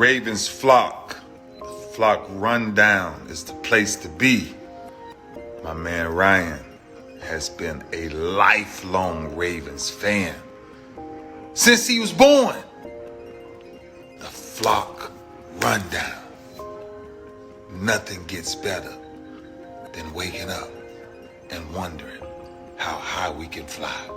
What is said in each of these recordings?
Ravens flock, the flock rundown is the place to be. My man Ryan has been a lifelong Ravens fan since he was born. The flock rundown. Nothing gets better than waking up and wondering how high we can fly.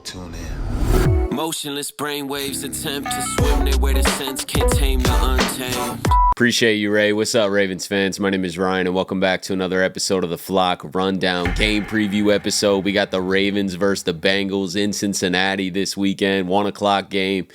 Tune in. Motionless brainwaves attempt to swim their way to sense, can't tame the untamed. Appreciate you, Ray. What's up, Ravens fans? My name is Ryan, and welcome back to another episode of the Flock Rundown game preview episode. We got the Ravens versus the Bengals in Cincinnati this weekend, 1 o'clock game.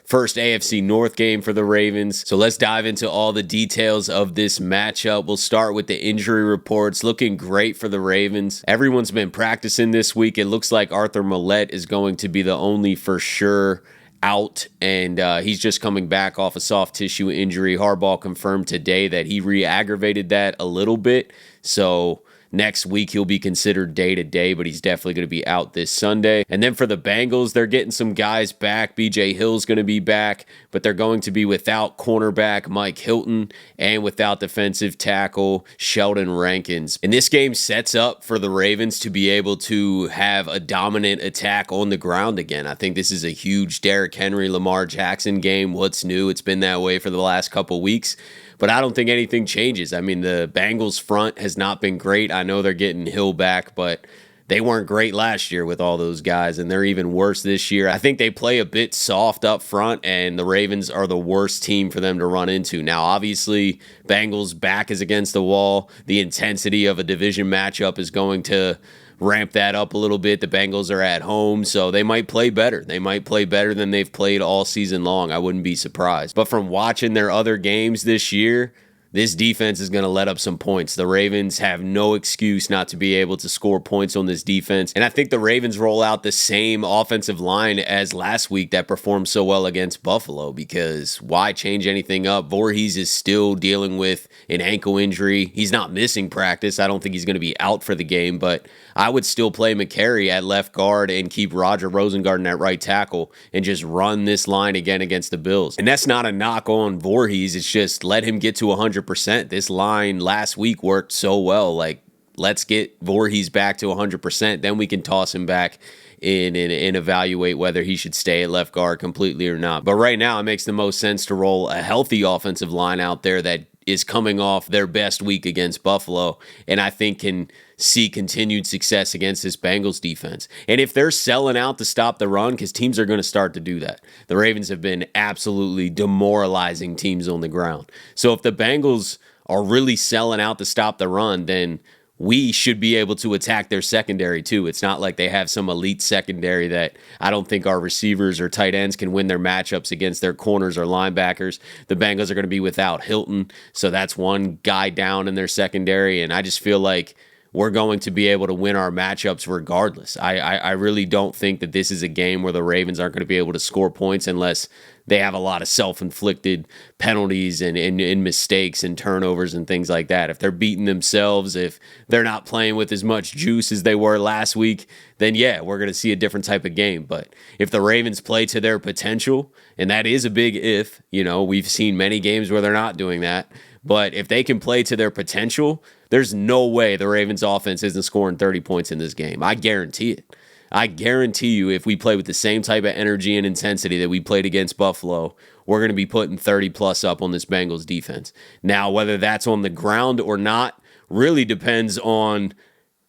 First AFC North game for the Ravens. So let's dive into all the details of this matchup. We'll start with the injury reports. Looking great for the Ravens. Everyone's been practicing this week. It looks like Arthur Millette is going to be the only for sure out, and he's just coming back off a soft tissue injury. Harbaugh confirmed today that he re-aggravated that a little bit. So next week, he'll be considered day-to-day, but he's definitely going to be out this Sunday. And then for the Bengals, they're getting some guys back. B.J. Hill's going to be back, but they're going to be without cornerback Mike Hilton and without defensive tackle Sheldon Rankins. And this game sets up for the Ravens to be able to have a dominant attack on the ground again. I think this is a huge Derrick Henry, Lamar Jackson game. What's new? It's been that way for the last couple weeks. But I don't think anything changes. I mean, the Bengals front has not been great. I know they're getting Hill back, but they weren't great last year with all those guys, and they're even worse this year. I think they play a bit soft up front, and the Ravens are the worst team for them to run into. Now, obviously, Bengals' back is against the wall. The intensity of a division matchup is going to ramp that up a little bit. The Bengals are at home, so they might play better. They might play better than they've played all season long. I wouldn't be surprised. But from watching their other games this year, this defense is going to let up some points. The Ravens have no excuse not to be able to score points on this defense. And I think the Ravens roll out the same offensive line as last week that performed so well against Buffalo, because why change anything up? Voorhees is still dealing with an ankle injury. He's not missing practice. I don't think he's going to be out for the game, but I would still play McCary at left guard and keep Roger Rosengarten at right tackle and just run this line again against the Bills. And that's not a knock on Voorhees. It's just let him get to 100%. This line last week worked so well. Like, let's get Voorhees back to 100%. Then we can toss him back in and evaluate whether he should stay at left guard completely or not. But right now, it makes the most sense to roll a healthy offensive line out there that is coming off their best week against Buffalo, and I think can see continued success against this Bengals defense. And if they're selling out to stop the run, because teams are going to start to do that. The Ravens have been absolutely demoralizing teams on the ground. So if the Bengals are really selling out to stop the run, then we should be able to attack their secondary too. It's not like they have some elite secondary that I don't think our receivers or tight ends can win their matchups against their corners or linebackers. The Bengals are going to be without Hilton, so that's one guy down in their secondary, and I just feel like we're going to be able to win our matchups regardless. I really don't think that this is a game where the Ravens aren't going to be able to score points unless they have a lot of self-inflicted penalties and mistakes and turnovers and things like that. If they're beating themselves, if they're not playing with as much juice as they were last week, then yeah, we're going to see a different type of game. But if the Ravens play to their potential, and that is a big if, we've seen many games where they're not doing that, but if they can play to their potential, there's no way the Ravens offense isn't scoring 30 points in this game. I guarantee it. I guarantee you if we play with the same type of energy and intensity that we played against Buffalo, we're going to be putting 30-plus up on this Bengals defense. Now, whether that's on the ground or not really depends on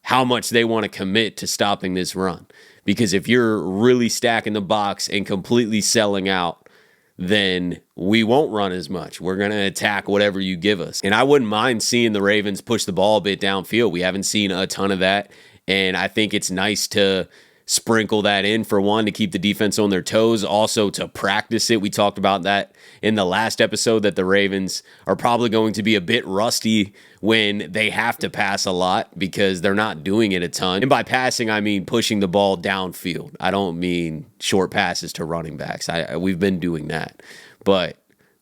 how much they want to commit to stopping this run. Because if you're really stacking the box and completely selling out, then we won't run as much. We're going to attack whatever you give us. And I wouldn't mind seeing the Ravens push the ball a bit downfield. We haven't seen a ton of that, and I think it's nice to sprinkle that in, for one, to keep the defense on their toes, also to practice it. We talked about that in the last episode, that the Ravens are probably going to be a bit rusty when they have to pass a lot because they're not doing it a ton. And by passing, I mean pushing the ball downfield. I don't mean short passes to running backs. We've been doing that. But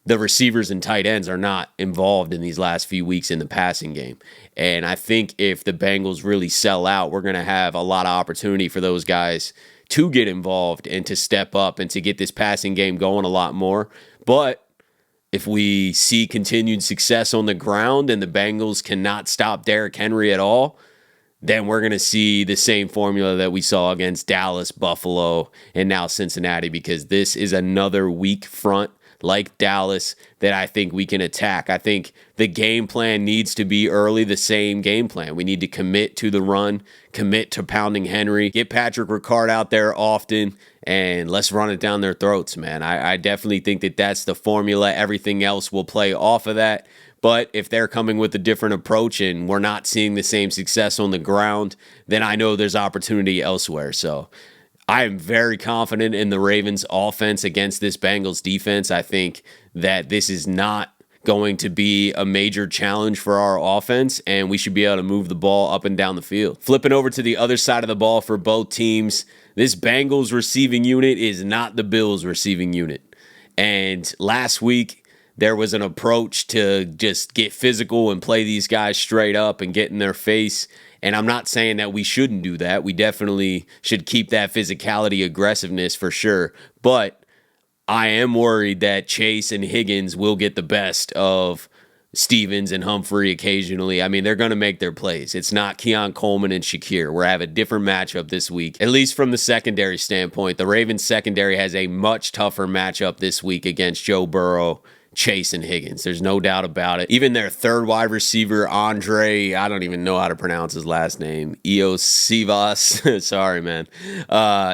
the receivers and tight ends are not involved in these last few weeks in the passing game. And I think if the Bengals really sell out, we're going to have a lot of opportunity for those guys to get involved and to step up and to get this passing game going a lot more. But If we see continued success on the ground and the Bengals cannot stop Derrick Henry at all, then we're going to see the same formula that we saw against Dallas, Buffalo, and now Cincinnati, because this is another weak front like Dallas that I think we can attack. I think the game plan needs to be early the same game plan. We need to commit to the run, commit to pounding Henry, get Patrick Ricard out there often, and let's run it down their throats, man. I definitely think that that's the formula. Everything else will play off of that. But if they're coming with a different approach and we're not seeing the same success on the ground, then I know there's opportunity elsewhere. So I am very confident in the Ravens offense against this Bengals defense. I think that this is not going to be a major challenge for our offense, and we should be able to move the ball up and down the field. Flipping over to the other side of the ball for both teams, this Bengals receiving unit is not the Bills receiving unit. And last week, there was an approach to just get physical and play these guys straight up and get in their face. And I'm not saying that we shouldn't do that. We definitely should keep that physicality, aggressiveness for sure. But I am worried that Chase and Higgins will get the best of Stevens and Humphrey occasionally. I mean, they're going to make their plays. It's not Keon Coleman and Shakir. We're having a different matchup this week, at least from the secondary standpoint. The Ravens secondary has a much tougher matchup this week against Joe Burrow, Chase, and Higgins. There's no doubt about it. Even their third wide receiver, Andre, I don't even know how to pronounce his last name, Iosivas. Sorry, man.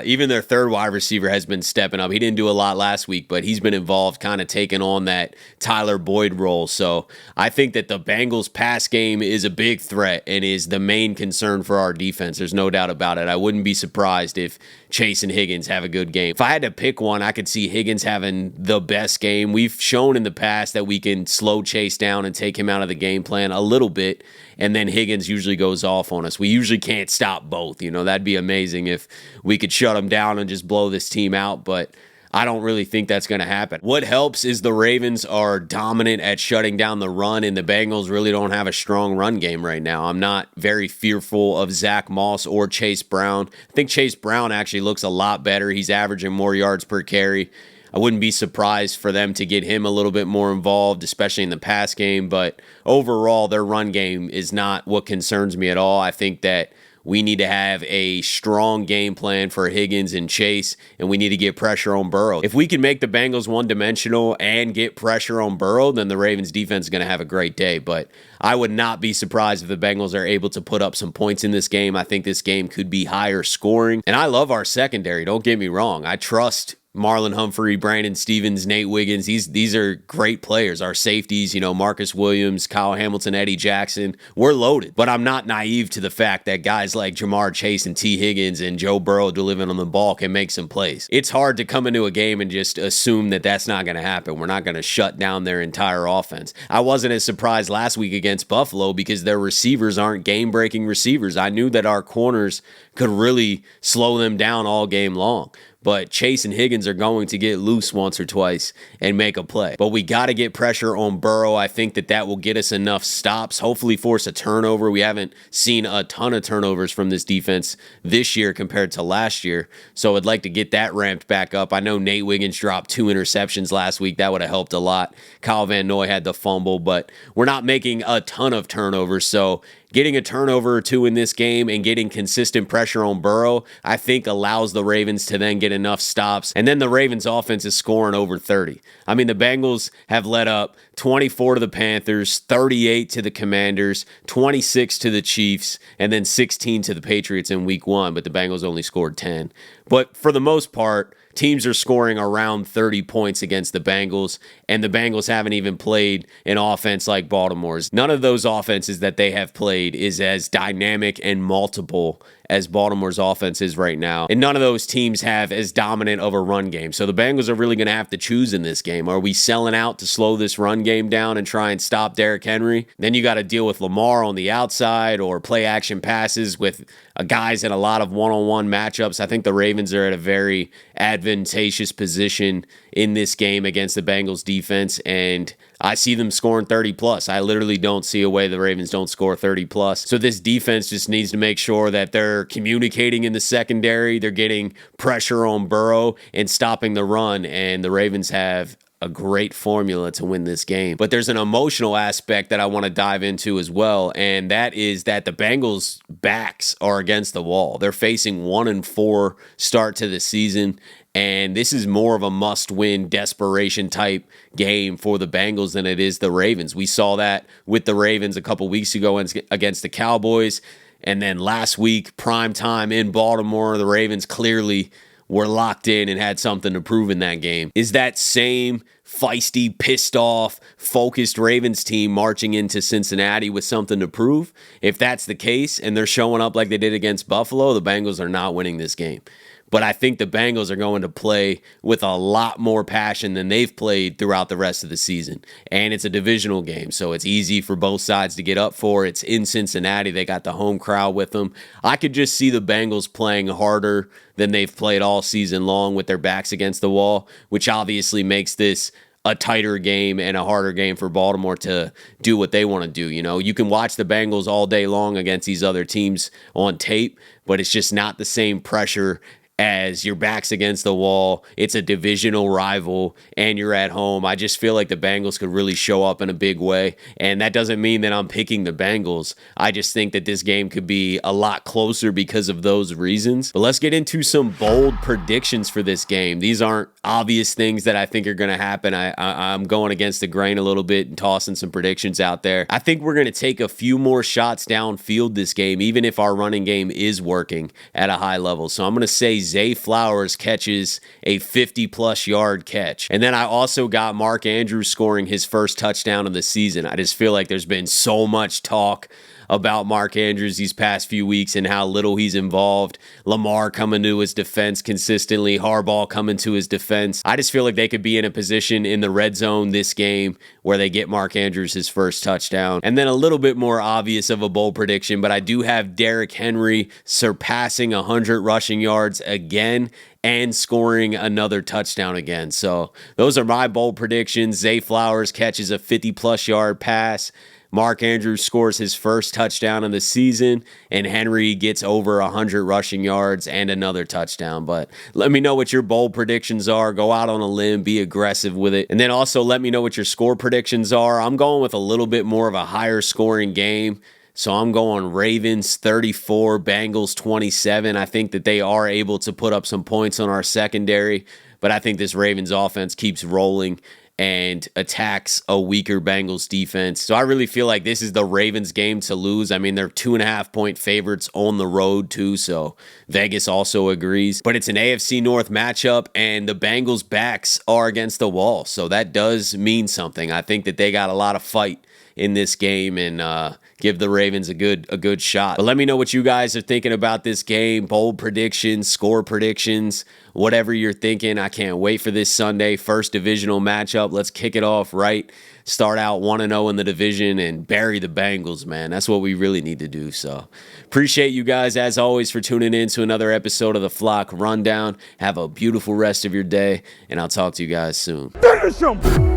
Even their third wide receiver has been stepping up. He didn't do a lot last week, but he's been involved, kind of taking on that Tyler Boyd role. So I think that the Bengals pass game is a big threat and is the main concern for our defense. There's no doubt about it. I wouldn't be surprised if Chase and Higgins have a good game. If I had to pick one, I could see Higgins having the best game. We've shown in the past that we can slow Chase down and take him out of the game plan a little bit, and then Higgins usually goes off on us. We usually can't stop both. You know, that'd be amazing if we could shut him down and just blow this team out, but I don't really think that's going to happen. What helps is the Ravens are dominant at shutting down the run, and the Bengals really don't have a strong run game right now. I'm not very fearful of Zach Moss or Chase Brown. I think Chase Brown actually looks a lot better. He's averaging more yards per carry. I wouldn't be surprised for them to get him a little bit more involved, especially in the pass game. But overall, their run game is not what concerns me at all. I think that we need to have a strong game plan for Higgins and Chase, and we need to get pressure on Burrow. If we can make the Bengals one-dimensional and get pressure on Burrow, then the Ravens defense is going to have a great day. But I would not be surprised if the Bengals are able to put up some points in this game. I think this game could be higher scoring. And I love our secondary, don't get me wrong. I trust Marlon Humphrey, Brandon Stevens, Nate Wiggins, these are great players. Our safeties, Marcus Williams, Kyle Hamilton, Eddie Jackson, we're loaded. But I'm not naive to the fact that guys like Jamar Chase and T. Higgins and Joe Burrow delivering on the ball can make some plays. It's hard to come into a game and just assume that that's not going to happen. We're not going to shut down their entire offense. I wasn't as surprised last week against Buffalo because their receivers aren't game-breaking receivers. I knew that our corners could really slow them down all game long. But Chase and Higgins are going to get loose once or twice and make a play. But we got to get pressure on Burrow. I think that will get us enough stops, hopefully force a turnover. We haven't seen a ton of turnovers from this defense this year compared to last year. So I'd like to get that ramped back up. I know Nate Wiggins dropped 2 interceptions last week. That would have helped a lot. Kyle Van Noy had the fumble, but we're not making a ton of turnovers. So getting a turnover or two in this game and getting consistent pressure on Burrow, I think allows the Ravens to then get enough stops. And then the Ravens offense is scoring over 30. I mean, the Bengals have let up 24 to the Panthers, 38 to the Commanders, 26 to the Chiefs, and then 16 to the Patriots in week 1, but the Bengals only scored 10. But for the most part, teams are scoring around 30 points against the Bengals, and the Bengals haven't even played an offense like Baltimore's. None of those offenses that they have played is as dynamic and multiple as Baltimore's offense is right now. And none of those teams have as dominant of a run game. So the Bengals are really going to have to choose in this game. Are we selling out to slow this run game down and try and stop Derrick Henry? Then you got to deal with Lamar on the outside or play action passes with guys in a lot of one-on-one matchups. I think the Ravens are at a very advantageous position in this game against the Bengals defense, and I see them scoring 30 plus. I literally don't see a way the Ravens don't score 30 plus. So this defense just needs to make sure that they're communicating in the secondary, they're getting pressure on Burrow and stopping the run, and the Ravens have a great formula to win this game. But there's an emotional aspect that I want to dive into as well, and that is that the Bengals' backs are against the wall. They're facing 1-4 start to the season, and this is more of a must-win desperation type game for the Bengals than it is the Ravens. We saw that with the Ravens a couple weeks ago against the Cowboys. And then last week, prime time in Baltimore, the Ravens clearly were locked in and had something to prove in that game. Is that same feisty, pissed off, focused Ravens team marching into Cincinnati with something to prove? If that's the case and they're showing up like they did against Buffalo, the Bengals are not winning this game. But I think the Bengals are going to play with a lot more passion than they've played throughout the rest of the season. And it's a divisional game, so it's easy for both sides to get up for. It's in Cincinnati. They got the home crowd with them. I could just see the Bengals playing harder than they've played all season long with their backs against the wall, which obviously makes this a tighter game and a harder game for Baltimore to do what they want to do. You know, you can watch the Bengals all day long against these other teams on tape, but it's just not the same pressure as your back's against the wall. It's a divisional rival and you're at home. I just feel like the Bengals could really show up in a big way. And that doesn't mean that I'm picking the Bengals. I just think that this game could be a lot closer because of those reasons. But let's get into some bold predictions for this game. These aren't obvious things that I think are going to happen. I'm going against the grain a little bit and tossing some predictions out there. I think we're going to take a few more shots downfield this game, even if our running game is working at a high level. So I'm going to say Zay Flowers catches a 50-plus yard catch. And then I also got Mark Andrews scoring his first touchdown of the season. I just feel like there's been so much talk about Mark Andrews these past few weeks and how little he's involved. Lamar coming to his defense consistently, Harbaugh coming to his defense. I just feel like they could be in a position in the red zone this game where they get Mark Andrews his first touchdown. And then a little bit more obvious of a bold prediction, but I do have Derrick Henry surpassing 100 rushing yards again and scoring another touchdown again. So those are my bold predictions. Zay Flowers catches a 50-plus yard pass. Mark Andrews scores his first touchdown of the season, and Henry gets over 100 rushing yards and another touchdown. But let me know what your bold predictions are. Go out on a limb, be aggressive with it. And then also let me know what your score predictions are. I'm going with a little bit more of a higher scoring game. So I'm going Ravens 34, Bengals 27. I think that they are able to put up some points on our secondary, but I think this Ravens offense keeps rolling and attacks a weaker Bengals defense. So I really feel like this is the Ravens game to lose. I mean, they're 2.5-point favorites on the road too, so Vegas also agrees. But it's an AFC North matchup, and the Bengals' backs are against the wall, so that does mean something. I think that they got a lot of fight in this game and give the Ravens a good shot. But let me know what you guys are thinking about this game. Bold predictions, score predictions, whatever you're thinking. I can't wait for this Sunday. First divisional matchup. Let's kick it off right. Start out 1-0 in the division and bury the Bengals, man. That's what we really need to do. So appreciate you guys, as always, for tuning in to another episode of the Flock Rundown. Have a beautiful rest of your day, and I'll talk to you guys soon.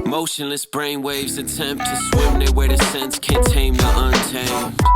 Motionless brainwaves attempt to swim their way to sense, can't tame the untamed.